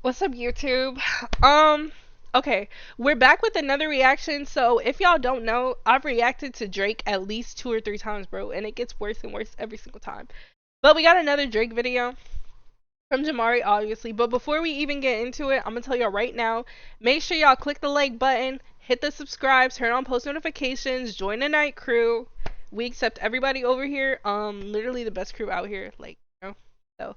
What's up, YouTube? Okay, we're back with another reaction. So, if y'all don't know, I've reacted to Drake at least 2 or 3 times, bro, and it gets worse and worse every single time. But we got another Drake video from Jamari, obviously. But before we even get into it, I'm gonna tell y'all right now, make sure y'all click the like button, hit the subscribe, turn on post notifications, join the night crew. We accept everybody over here. Literally the best crew out here, like, so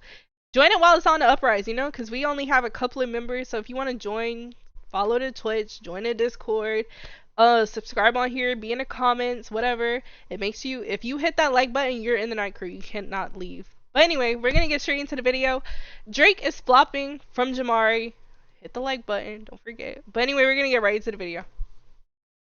join it while it's on the uprise, because we only have a couple of members. So if you want to join, follow the Twitch, join the Discord, subscribe on here, be in the comments, whatever. It makes you, if you hit that like button, you're in the night crew. You cannot leave. But anyway, we're gonna get straight into the video. Drake is flopping from Jamari. Hit the like button, don't forget. But anyway, we're gonna get right into the video.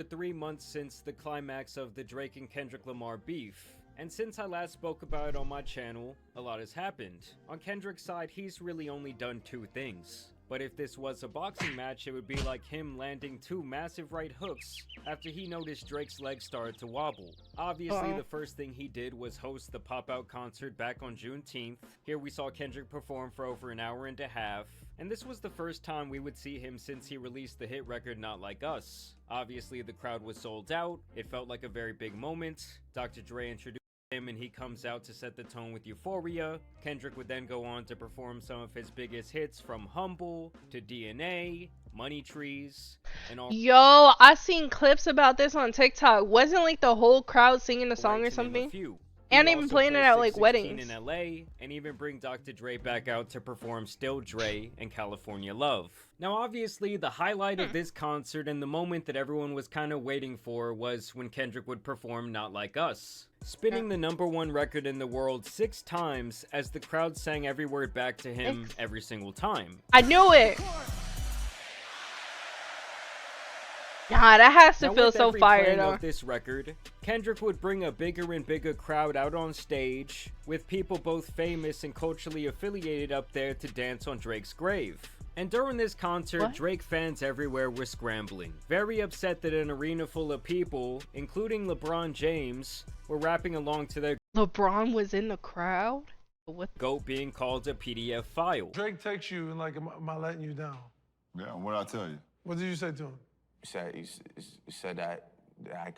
3 months since the climax of the Drake and Kendrick Lamar beef. And since I last spoke about it on my channel, a lot has happened. On Kendrick's side, he's really only done 2 things. But if this was a boxing match, it would be like him landing 2 massive right hooks after he noticed Drake's legs started to wobble. Obviously, the first thing he did was host the pop-out concert back on Juneteenth. Here we saw Kendrick perform for over an hour and a half. And this was the first time we would see him since he released the hit record Not Like Us. Obviously, the crowd was sold out. It felt like a very big moment. Dr. Dre introduced him and he comes out to set the tone with Euphoria. Kendrick would then go on to perform some of his biggest hits from Humble to DNA, Money Trees, and all. Yo, I seen clips about this on TikTok. Wasn't like the whole crowd singing the song or something? And even playing it at like weddings in LA, and even bring Dr. Dre back out to perform Still Dre and California Love. Now obviously the highlight of this concert and the moment that everyone was kind of waiting for was when Kendrick would perform Not Like Us, spinning the #1 record in the world 6 times as the crowd sang every word back to him every single time. I knew it. Nah, that has to feel so fire though. Of this record, Kendrick would bring a bigger and bigger crowd out on stage, with people both famous and culturally affiliated up there to dance on Drake's grave. And during this concert, Drake fans everywhere were scrambling, very upset that an arena full of people, including LeBron James, were rapping along to their LeBron was in the crowd? What? GOAT being called a PDF file. Drake texts you and like, am I letting you down? Yeah, what'd I tell you? What did you say to him? You said that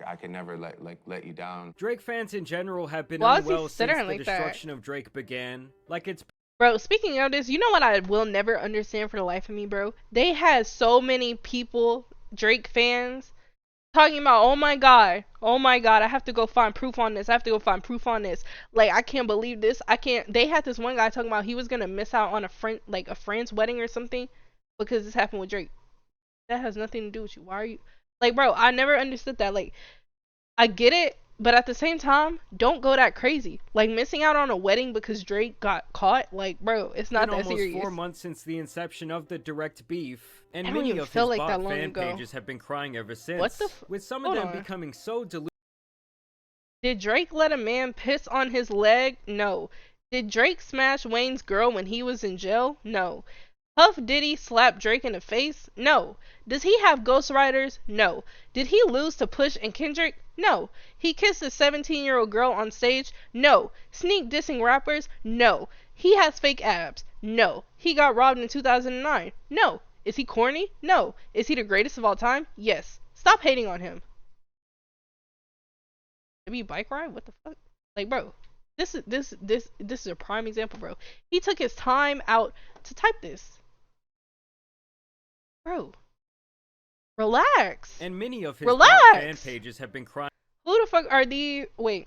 I can never let you down. Drake fans in general have been unwell since the like destruction of Drake began. Bro, speaking of this, you know what I will never understand for the life of me, bro? They had so many people, Drake fans, talking about, oh my god, I have to go find proof on this, like, I can't believe this, they had this one guy talking about he was gonna miss out on a friend's wedding or something because this happened with Drake. That has nothing to do with you. Why are you, like, bro, I never understood that. Like, I get it, but at the same time, don't go that crazy. Like, missing out on a wedding because Drake got caught, like, bro, it's not that serious. Almost 4 months since the inception of the direct beef, and I don't many even of feel his like bot that long fan ago. pages have been crying ever since. What the with some of them becoming so deluded. Did Drake let a man piss on his leg? No. Did Drake smash Wayne's girl when he was in jail? No. Puff Diddy slap Drake in the face? No. Does he have ghostwriters? No. Did he lose to Push and Kendrick? No. He kissed a 17-year-old girl on stage? No. Sneak dissing rappers? No. He has fake abs? No. He got robbed in 2009? No. Is he corny? No. Is he the greatest of all time? Yes. Stop hating on him. W bike ride? What the fuck? Like, bro, this is a prime example, bro. He took his time out to type this. Bro, relax. And many of his fan pages have been crying. Who the fuck are who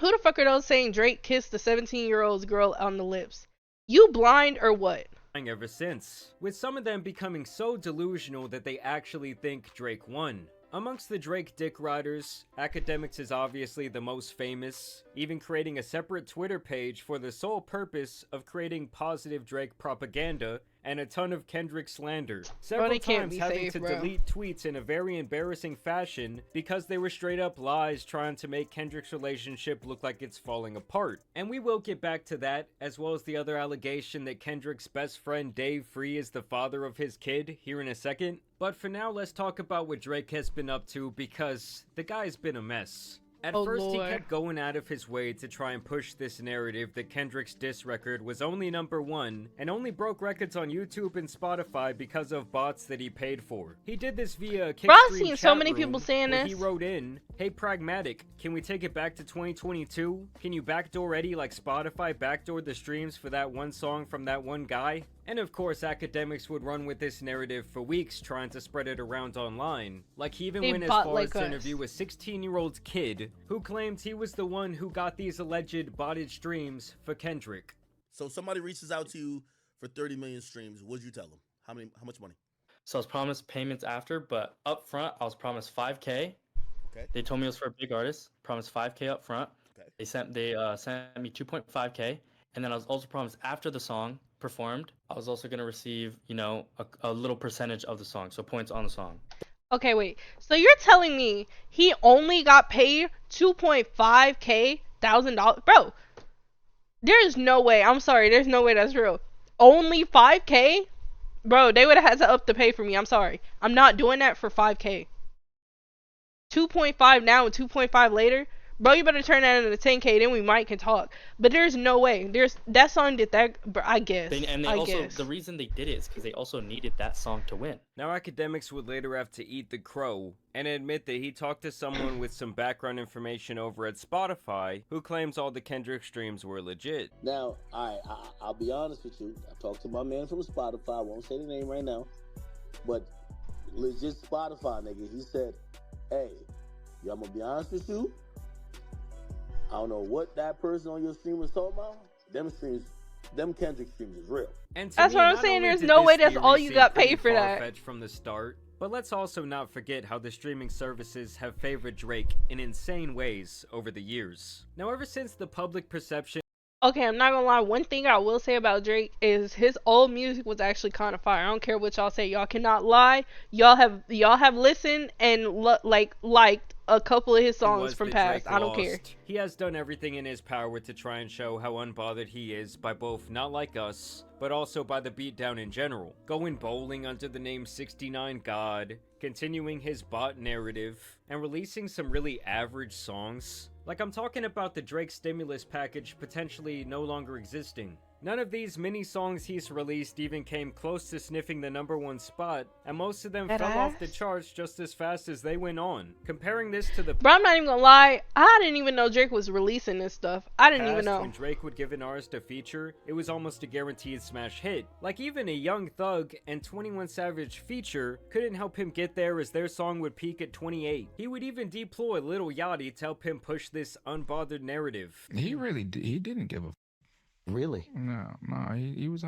the fuck are those saying Drake kissed the 17-year-old girl on the lips? You blind or what? Ever since, with some of them becoming so delusional that they actually think Drake won. Amongst the Drake dick riders, Academics is obviously the most famous, even creating a separate Twitter page for the sole purpose of creating positive Drake propaganda and a ton of Kendrick slander. Several times having to delete tweets in a very embarrassing fashion because they were straight up lies trying to make Kendrick's relationship look like it's falling apart. And we will get back to that, as well as the other allegation that Kendrick's best friend Dave Free is the father of his kid here in a second. But for now, let's talk about what Drake has been up to, because the guy's been a mess. At Oh, first, he Lord. kept going out of his way to try and push this narrative that Kendrick's diss record was only #1 and only broke records on YouTube and Spotify because of bots that he paid for. He did this via a Bro, I've Kickstream seen chat so many room people saying where this. he wrote in, "Hey Pragmatic, can we take it back to 2022? Can you backdoor Eddie like Spotify backdoored the streams for that one song from that one guy?" And of course, academics would run with this narrative for weeks trying to spread it around online. Like he even They went as bot far like as to us. interview a 16-year-old kid who claimed he was the one who got these alleged botted streams for Kendrick. So somebody reaches out to you for 30 million streams. What'd you tell them? How much money? So I was promised payments after, but up front I was promised 5K. Okay. They told me it was for a big artist. Promised 5K up front. Okay. They sent me 2.5K, and then I was also promised after the song performed, I was also gonna receive, a little percentage of the song, so points on the song. Okay, wait. So you're telling me he only got paid 2.5K $1,000? Bro, there's no way. I'm sorry. There's no way that's real. Only 5K? Bro, they would have had to up the pay for me. I'm sorry. I'm not doing that for 5K. 2.5 now and 2.5 later? Bro, you better turn that into 10K, then we might can talk. But there's no way. There's that song did that, bro, I guess. The reason they did it is because they also needed that song to win. Now, academics would later have to eat the crow and admit that he talked to someone with some background information over at Spotify who claims all the Kendrick streams were legit. Now, I'll be honest with you. I talked to my man from Spotify. I won't say the name right now, but legit Spotify nigga. He said, "Hey, yo, I'm gonna be honest with you. I don't know what that person on your stream was talking about. Them Kendrick streams is real." And that's what I'm saying. There's no way that's all you got paid for that. From the start. But let's also not forget how the streaming services have favored Drake in insane ways over the years. Now, ever since the public perception. Okay, I'm not gonna lie. One thing I will say about Drake is his old music was actually kind of fire. I don't care what y'all say. Y'all cannot lie. Y'all have listened and liked a couple of his songs from past. I don't care. He has done everything in his power to try and show how unbothered he is by both Not Like Us, but also by the beatdown in general. Going bowling under the name 69 God, continuing his bot narrative, and releasing some really average songs. Like, I'm talking about the Drake stimulus package potentially no longer existing. None of these mini songs he's released even came close to sniffing the #1 spot, and most of them fell off the charts just as fast as they went on. Comparing this to the Bro, I'm not even gonna lie. I didn't even know Drake was releasing this stuff. I didn't even know. When Drake would give an artist a feature, it was almost a guaranteed smash hit. Like, even a Young Thug and 21 Savage feature couldn't help him get there, as their song would peak at 28. He would even deploy Lil Yachty to help him push this unbothered narrative. He didn't give a. Really? No, he was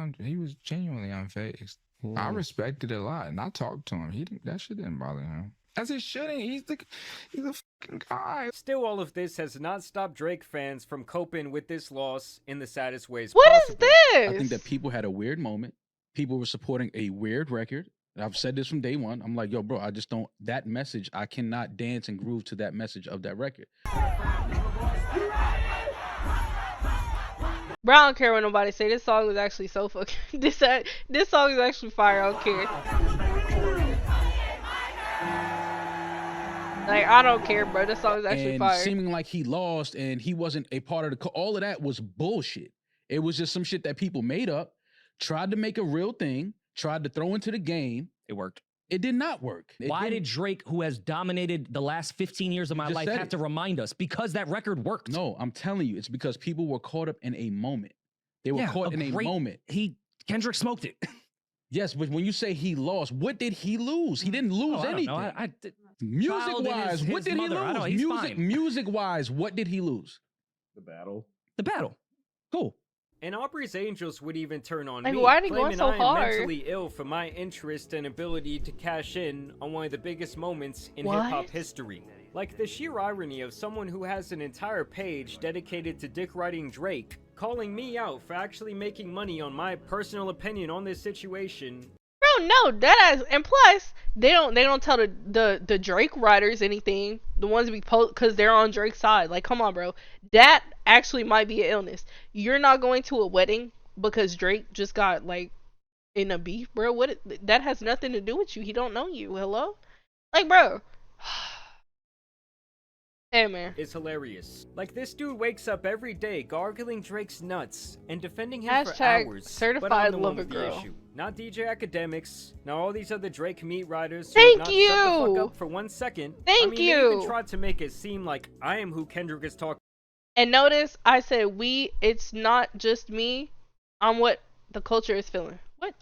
genuinely unfazed. I respected it a lot, and I talked to him. That shit didn't bother him. As it shouldn't. He's the fucking guy. Still, all of this has not stopped Drake fans from coping with this loss in the saddest ways What possible. is this? I think that people had a weird moment. People were supporting a weird record. I've said this from day one. I'm like, yo, bro, I just don't. That message, I cannot dance and groove to that message of that record. Bro, I don't care what nobody say. This song was actually so fucking. This song is actually fire. I don't care. Like, I don't care, bro. This song is actually fire. Seeming like he lost and he wasn't a part of the. All of that was bullshit. It was just some shit that people made up, tried to make a real thing, tried to throw into the game. It worked. It did not work. Why did Drake, who has dominated the last 15 years of my life, have to remind us? Because that record worked. No, I'm telling you, it's because people were caught up in a moment. They were caught in a moment. Kendrick smoked it. Yes, but when you say he lost, what did he lose? He didn't lose anything. Music-wise, what did he lose? Music-wise, what did he lose? The battle. The battle. Cool. And Aubrey's Angels would even turn on like, me, why are they going claiming so I am hard? mentally ill for my interest and ability to cash in on one of the biggest moments in hip-hop history. Like the sheer irony of someone who has an entire page dedicated to dick riding Drake, calling me out for actually making money on my personal opinion on this situation. Bro, no, and plus they don't tell the Drake writers anything. The ones we post because they're on Drake's side. Like, come on, bro. That actually might be an illness. You're not going to a wedding because Drake just got like in a beef, bro. That has nothing to do with you. He don't know you. Hello, like, bro. Hey man. is hilarious. Like, this dude wakes up every day gargling Drake's nuts and defending him for Hashtag hours. certified but I'm the one lover with the girl. issue. Not DJ Academics, not all these other Drake meat riders who Thank have not shut the fuck you. up for 1 second. Thank I mean, you. they even tried to make it seem like I am who Kendrick is talking And notice I said we, it's not just me. I'm what the culture is feeling. What?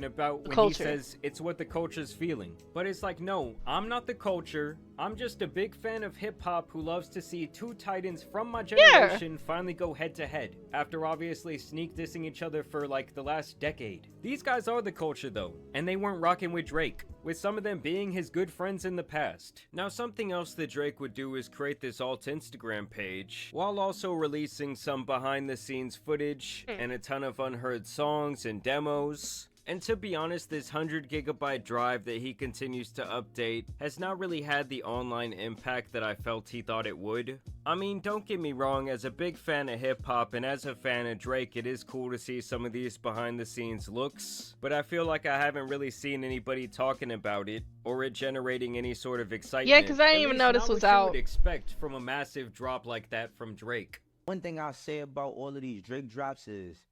about The when culture. he says it's what the culture's feeling. But it's like, no, I'm not the culture. I'm just a big fan of hip-hop who loves to see two titans from my generation finally go head-to-head, after obviously sneak dissing each other for like the last decade. These guys are the culture though, and they weren't rocking with Drake, with some of them being his good friends in the past. Now, something else that Drake would do is create this alt Instagram page, while also releasing some behind-the-scenes footage and a ton of unheard songs and demos. And to be honest, this 100GB drive that he continues to update has not really had the online impact that I felt he thought it would. I mean, don't get me wrong, as a big fan of hip-hop and as a fan of Drake, it is cool to see some of these behind-the-scenes looks, but I feel like I haven't really seen anybody talking about it, or it generating any sort of excitement. Yeah, because I didn't even know this was out. What you would expect from a massive drop like that from Drake. One thing I'll say about all of these Drake drops is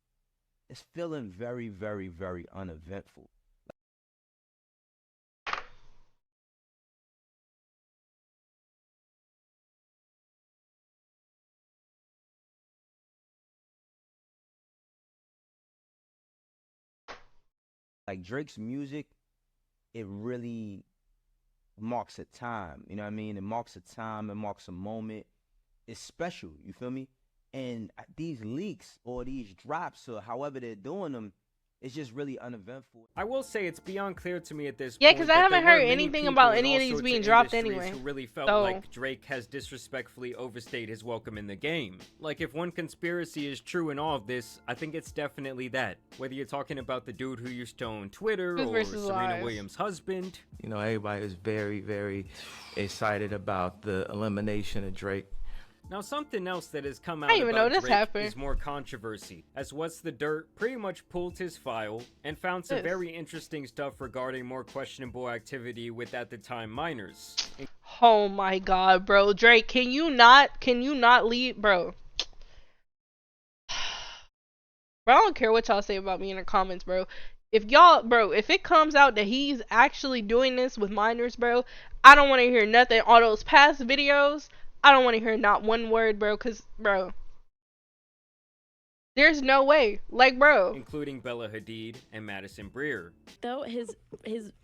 it's feeling very, very, very uneventful. Like Drake's music, it really marks a time. You know what I mean? It marks a time, it marks a moment. It's special, you feel me? And these leaks or these drops or however they're doing them, it's just really uneventful. I will say it's beyond clear to me at this Yeah, point because that I there haven't were heard many anything people about in any all of these sorts being of dropped industries anyway. who really felt So like Drake has disrespectfully overstayed his welcome in the game. Like, if one conspiracy is true in all of this, I think it's definitely that. Whether you're talking about the dude who used to own Twitter Truth or versus Serena lies. Williams' husband. You know, everybody is very, very excited about the elimination of Drake. Now, something else that has come out I didn't even know about this Drake happened. is more controversy, as What's the Dirt pretty much pulled his file and found some Yes. very interesting stuff regarding more questionable activity with, at the time, minors. Oh my god, bro. Drake, can you not leave, bro? Bro, I don't care what y'all say about me in the comments, bro. If it comes out that he's actually doing this with minors, bro, I don't want to hear nothing. All those past videos, I don't want to hear not one word, bro, because, bro, there's no way. Like, bro. Including Bella Hadid and Madison Breer. Though his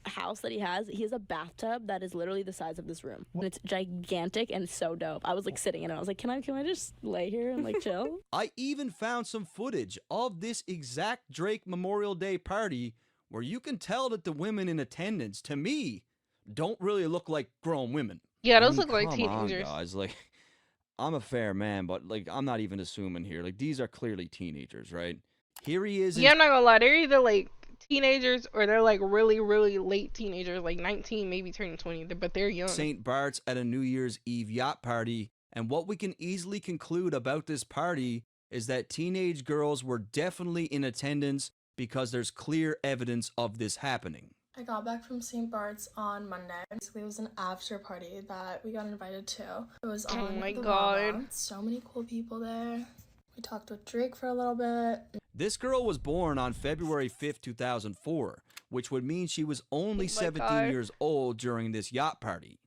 house that he has a bathtub that is literally the size of this room. And it's gigantic and so dope. I was like sitting in it. I was like, can I just lay here and like chill? I even found some footage of this exact Drake Memorial Day party where you can tell that the women in attendance, to me, don't really look like grown women. Yeah, those I mean, look like come on, teenagers. guys, like, I'm a fair man, but like, I'm not even assuming here. Like, these are clearly teenagers, right? Here he is. Yeah, I'm not gonna lie. They're either like teenagers or they're like really, really late teenagers, like 19, maybe turning 20, but they're young. St. Bart's at a New Year's Eve yacht party, and what we can easily conclude about this party is that teenage girls were definitely in attendance because there's clear evidence of this happening. I got back from St. Bart's on Monday. Basically, it was an after party that we got invited to. It was on Oh my the god. Lava. So many cool people there. We talked with Drake for a little bit. This girl was born on February 5th, 2004, which would mean she was only 17 years old during this yacht party.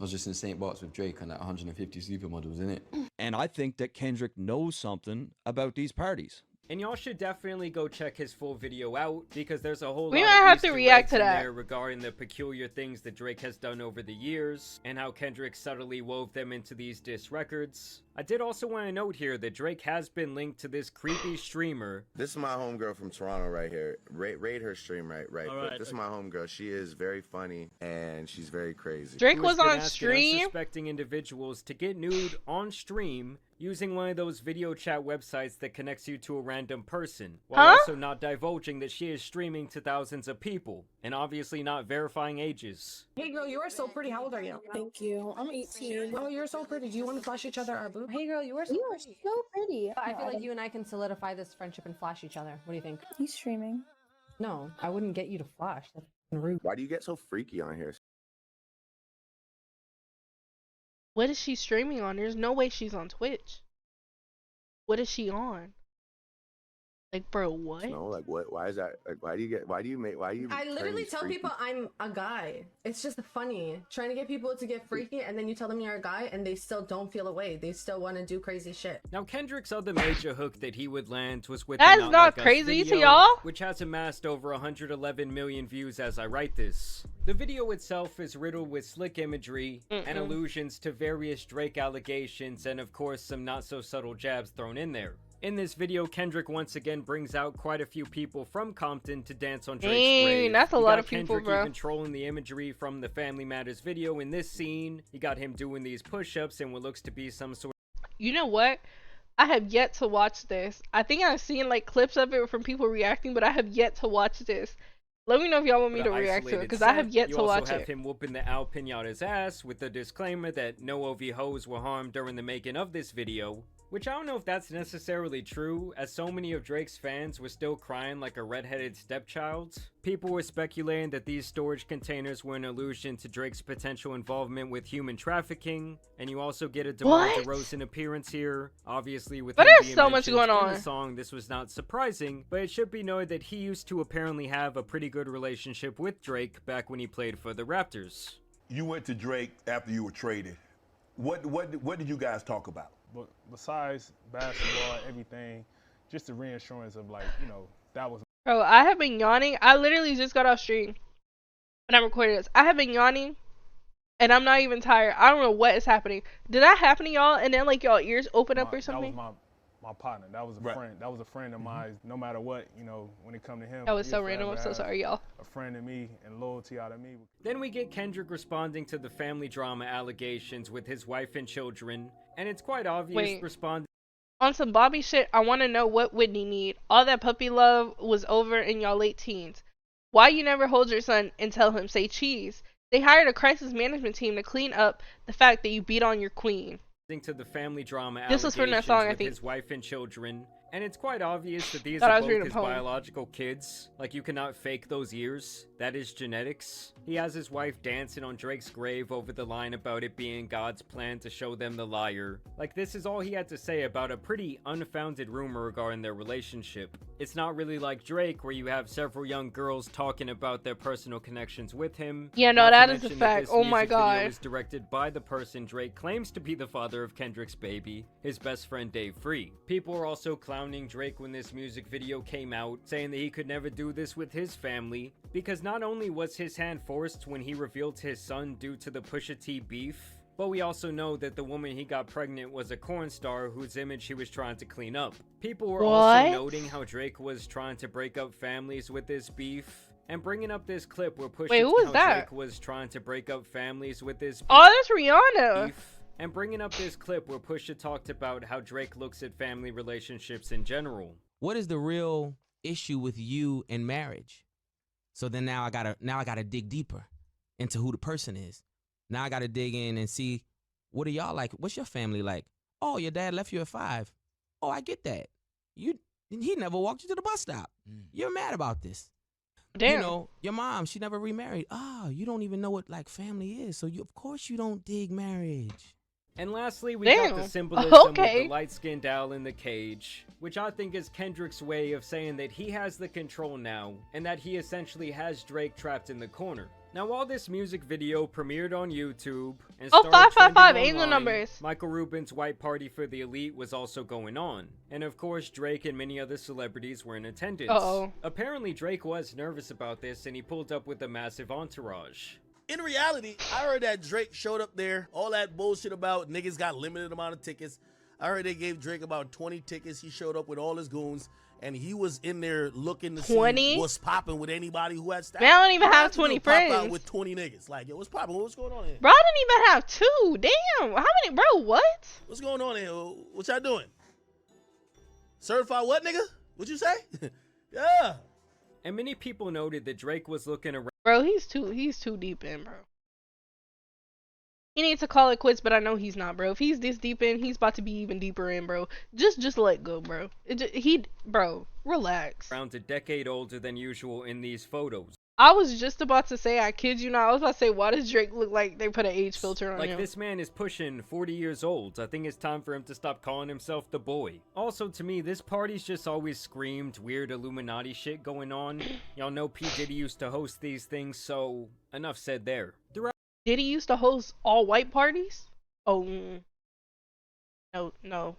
I was just in St. Bart's with Drake and like 150 supermodels in it. And I think that Kendrick knows something about these parties. And y'all should definitely go check his full video out, because there's a whole We lot might of have to Easter react eggs to in that. there regarding the peculiar things that Drake has done over the years, and how Kendrick subtly wove them into these diss records. I did also want to note here that Drake has been linked to this creepy streamer. This is my homegirl from Toronto right here. Rate her stream right. But this is my homegirl. She is very funny and she's very crazy. Drake who was has been on asking stream? unsuspecting individuals to get nude on stream using one of those video chat websites that connects you to a random person, while also not divulging that she is streaming to thousands of people, and obviously not verifying ages. Hey girl, you are so pretty. How old are you? Thank you. I'm 18. Oh, you're so pretty. Do you want to flash each other our boobs? Hey girl, you are so pretty. so pretty. I feel like you and I can solidify this friendship and flash each other. What do you think? He's streaming. No, I wouldn't get you to flash. That's rude. Why do you get so freaky on here? What is she streaming on? There's no way she's on Twitch. What is she on? Like, bro, what? No, like what? Why is that? Like, why do you? I literally tell people I'm a guy. It's just funny trying to get people to get freaky, and then you tell them you're a guy, and they still don't feel away. They still want to do crazy shit. Now, Kendrick's other major hook that he would land was with That the is Not not Like Us crazy to video, y'all? which has amassed over 111 million views as I write this. The video itself is riddled with slick imagery and allusions to various Drake allegations, and of course some not so subtle jabs thrown in there. In this video, Kendrick once again brings out quite a few people from Compton to dance on Drake's grave. That's a You lot got of people, Kendrick bro. even trolling the imagery from the Family Matters video in this scene. You got him doing these push-ups in what looks to be some sort. You know what? I have yet to watch this. I think I've seen like clips of it from people reacting, but I have yet to watch this. Let me know if y'all want me to react to it, because I have yet to watch You also have it. him whooping the Al Pinata's ass with the disclaimer that no OV hoes were harmed during the making of this video. Which I don't know if that's necessarily true, as so many of Drake's fans were still crying like a redheaded stepchild. People were speculating that these storage containers were an allusion to Drake's potential involvement with human trafficking, and you also get a DeMar What? DeRozan appearance here. Obviously, with But him there's being so much mentioned going in on. the song, this was not surprising, but it should be noted that he used to apparently have a pretty good relationship with Drake back when he played for the Raptors. You went to Drake after you were traded. What did you guys talk about? But besides basketball, everything, just the reassurance of like, you know, that was. Bro, I have been yawning. I literally just got off stream when I recorded this. I have been yawning, and I'm not even tired. I don't know what is happening. Did that happen to y'all? And then like y'all ears open up or something? That was my partner. That was a friend. That was a friend of mine. No matter what, you know, when it come to him. That was he'll so random. I'm forever so have sorry, y'all. A friend of me and loyalty out of me. Then we get Kendrick responding to the family drama allegations with his wife and children, and it's quite obvious Wait. responding. On some Bobby shit, I want to know what Whitney need. All that puppy love was over in y'all late teens. Why you never hold your son and tell him say cheese? They hired a crisis management team to clean up the fact that you beat on your queen. To the family drama This was from that allegations song, I with think. his wife and children, and it's quite obvious that these Thought I are was both reading a his poem. biological kids. Like, you cannot fake those years. That is genetics. He has his wife dancing on Drake's grave over the line about it being God's plan to show them the liar. Like, this is all he had to say about a pretty unfounded rumor regarding their relationship. It's not really like Drake, where you have several young girls talking about their personal connections with him. Yeah, no, Not to that is a mention fact. this Oh my music video God. is directed by the person Drake claims to be the father of Kendrick's baby, his best friend Dave Free. People are also clowning Drake when this music video came out, saying that he could never do this with his family, because not only was his hand forced when he revealed his son due to the Pusha T beef, but we also know that the woman he got pregnant was a porn star whose image he was trying to clean up. People were also What? noting how Drake was trying to break up families with this beef, and bringing up this clip where Pusha Wait, who was how that? Drake was trying to break up families with this Oh, that's Rihanna. beef, and bringing up this clip where Pusha talked about how Drake looks at family relationships in general. What is the real issue with you in marriage? So then now I gotta dig deeper into who the person is. Now I gotta dig in and see, what are y'all like? What's your family like? Oh, your dad left you at 5. Oh, I get that. He never walked you to the bus stop. You're mad about this. Damn. You know, your mom, she never remarried. Oh, you don't even know what like family is. So of course you don't dig marriage. And lastly, we got the Damn. symbolism of Okay. the light-skinned owl in the cage, which I think is Kendrick's way of saying that he has the control now, and that he essentially has Drake trapped in the corner. Now, while this music video premiered on YouTube and Oh, started 555 trending angel online, numbers. Michael Rubin's White Party for the Elite was also going on. And of course, Drake and many other celebrities were in attendance. Uh-oh. Apparently, Drake was nervous about this, and he pulled up with a massive entourage. In reality, I heard that Drake showed up there, all that bullshit about niggas got limited amount of tickets. I heard they gave Drake about 20 tickets. He showed up with all his goons, and he was in there looking to 20? see what's popping with anybody who had staff. Man, I don't even Why have did you 20 pop out friends. with 20 niggas. Like, yo, what's popping? What's going on here? Bro, I didn't even have 2. Damn. How many? Bro, what? What's going on here? What y'all doing? Certified what, nigga? What you say? Yeah. And many people noted that Drake was looking around. Bro, he's too deep in, bro. He needs to call it quits, but I know he's not, bro. If he's this deep in, he's about to be even deeper in, bro. Just let go, bro. Bro, relax. Around a decade older than usual in these photos. I was just about to say, I kid you not, I was about to say, why does Drake look like they put an age filter on Like, him? this man is pushing 40 years old. I think it's time for him to stop calling himself the boy. Also, to me, this party's just always screamed weird Illuminati shit going on. Y'all know P. Diddy used to host these things, so enough said there. Diddy used to host all white parties? Oh, no.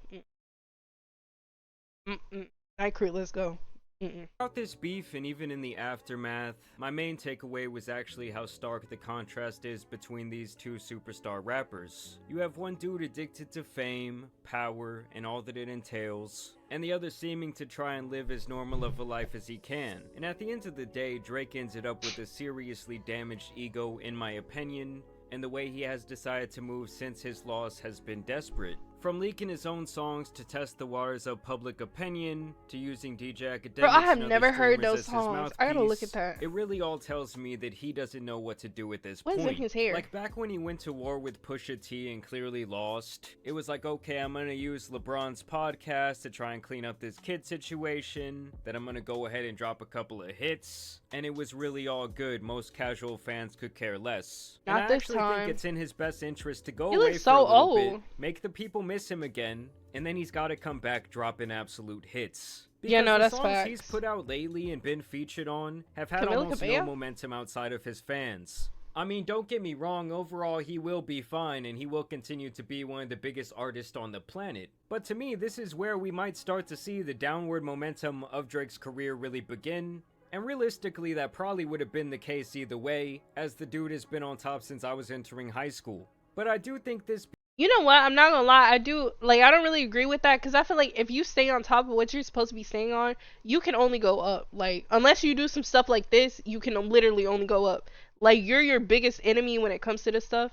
Night crew, let's go. Throughout this beef and even in the aftermath, my main takeaway was actually how stark the contrast is between these two superstar rappers. You have one dude addicted to fame, power, and all that it entails, and the other seeming to try and live as normal of a life as he can. And at the end of the day, Drake ended up with a seriously damaged ego, in my opinion, and the way he has decided to move since his loss has been desperate. From leaking his own songs to test the waters of public opinion, to using DJ Academics. Bro, I have and never other heard streamers those as his songs. I gotta look at mouthpiece, that. It really all tells me that he doesn't know what to do at this What point. is in his hair? Like back when he went to war with Pusha T and clearly lost, it was like, okay, I'm gonna use LeBron's podcast to try and clean up this kid situation, then I'm gonna go ahead and drop a couple of hits, and it was really all good. Most casual fans could care less. Not and I this actually time. think it's in his best interest to go He away looks for a so little bit, old. make the people miss him again, and then he's gotta come back dropping absolute hits. Yeah, no, Because that's the songs facts. he's put out lately and been featured on have had Camila almost Cabello? no momentum outside of his fans. I mean, don't get me wrong, overall he will be fine and he will continue to be one of the biggest artists on the planet. But to me, this is where we might start to see the downward momentum of Drake's career really begin. And realistically, that probably would have been the case either way, as the dude has been on top since I was entering high school. But I do think this... You know what? I'm not gonna lie. I don't really agree with that, because I feel like if you stay on top of what you're supposed to be staying on, you can only go up. Like, unless you do some stuff like this, you can literally only go up. Like, you're your biggest enemy when it comes to this stuff.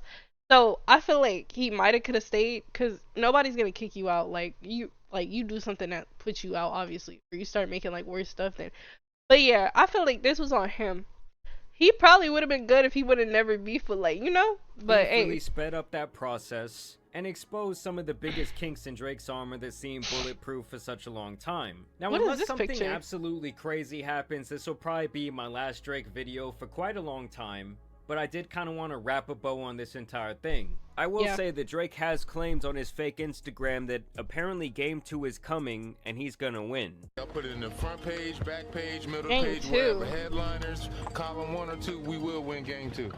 So I feel like he might have could have stayed, because nobody's gonna kick you out. Like you do something that puts you out, obviously, or you start making like worse stuff then. But yeah, I feel like this was on him. He probably would have been good if he would have never beefed with, like, you know? But he hey. really sped up that process and exposed some of the biggest kinks in Drake's armor that seemed bulletproof for such a long time. Now, What is unless this something picture? absolutely crazy happens, this will probably be my last Drake video for quite a long time. But I did kind of want to wrap a bow on this entire thing. I will say that Drake has claimed on his fake Instagram that apparently Game 2 is coming and he's gonna win. I'll put it in the front page, back page, middle Game page, 2. wherever. Headliners, column 1 or 2, we will win game 2. You're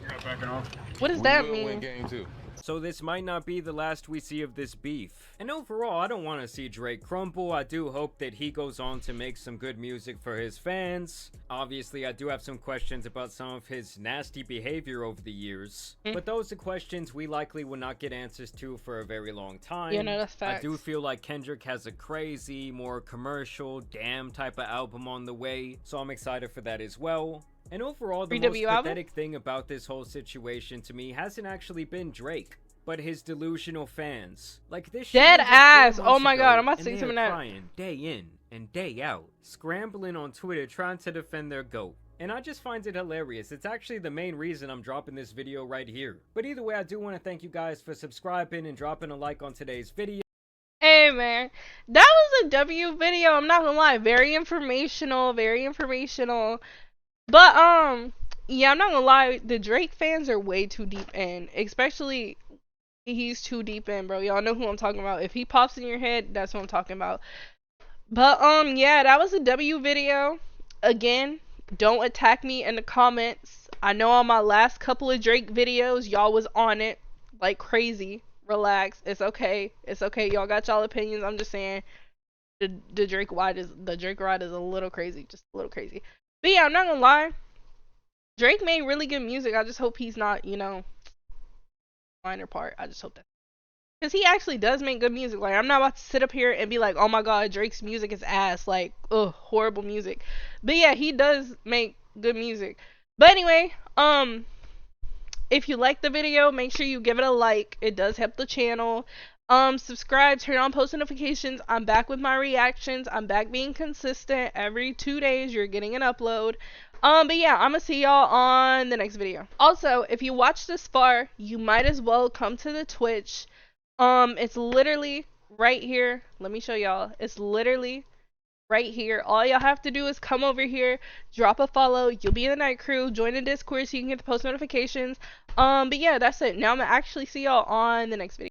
not backing off? What does that We will win mean? game 2. So this might not be the last we see of this beef. And overall, I don't want to see Drake crumble. I do hope that he goes on to make some good music for his fans. Obviously, I do have some questions about some of his nasty behavior over the years. But those are questions we likely will not get answers to for a very long time. Yeah, no, that's facts. I do feel like Kendrick has a crazy, more commercial, damn type of album on the way. So I'm excited for that as well. And overall, the most 3W album? pathetic thing about this whole situation to me hasn't actually been Drake, but his delusional fans. Like this shit Dead was just ass. 4 Oh months my ago, God, I'm about to and see they some are of that. crying day in and day out, scrambling on Twitter trying to defend their GOAT. And I just find it hilarious. It's actually the main reason I'm dropping this video right here. But either way, I do want to thank you guys for subscribing and dropping a like on today's video. Hey man, that was a W video. I'm not gonna lie, very informational, very informational. But yeah, I'm not gonna lie, the Drake fans are way too deep in. Especially, he's too deep in, bro. Y'all know who I'm talking about. If he pops in your head, that's what I'm talking about. But yeah, that was a W video. Again, don't attack me in the comments. I know on my last couple of Drake videos, y'all was on it like crazy. Relax, it's okay. It's okay. Y'all got y'all opinions. I'm just saying the Drake ride is a little crazy, just a little crazy. But yeah, I'm not gonna lie. Drake made really good music. I just hope he's not, you know, minor part. I just hope that. Because he actually does make good music. Like, I'm not about to sit up here and be like, oh my god, Drake's music is ass. Like, ugh, horrible music. But yeah, he does make good music. But anyway, if you like the video, make sure you give it a like. It does help the channel. Subscribe, turn on post notifications. I'm back with my reactions. I'm back being consistent. Every 2 days, you're getting an upload. But yeah, I'm gonna see y'all on the next video. Also, if you watched this far, you might as well come to the Twitch. It's literally right here. Let me show y'all. It's literally right here. All y'all have to do is come over here, drop a follow. You'll be in the night crew. Join the Discord so you can get the post notifications. But yeah, that's it. Now I'm gonna actually see y'all on the next video.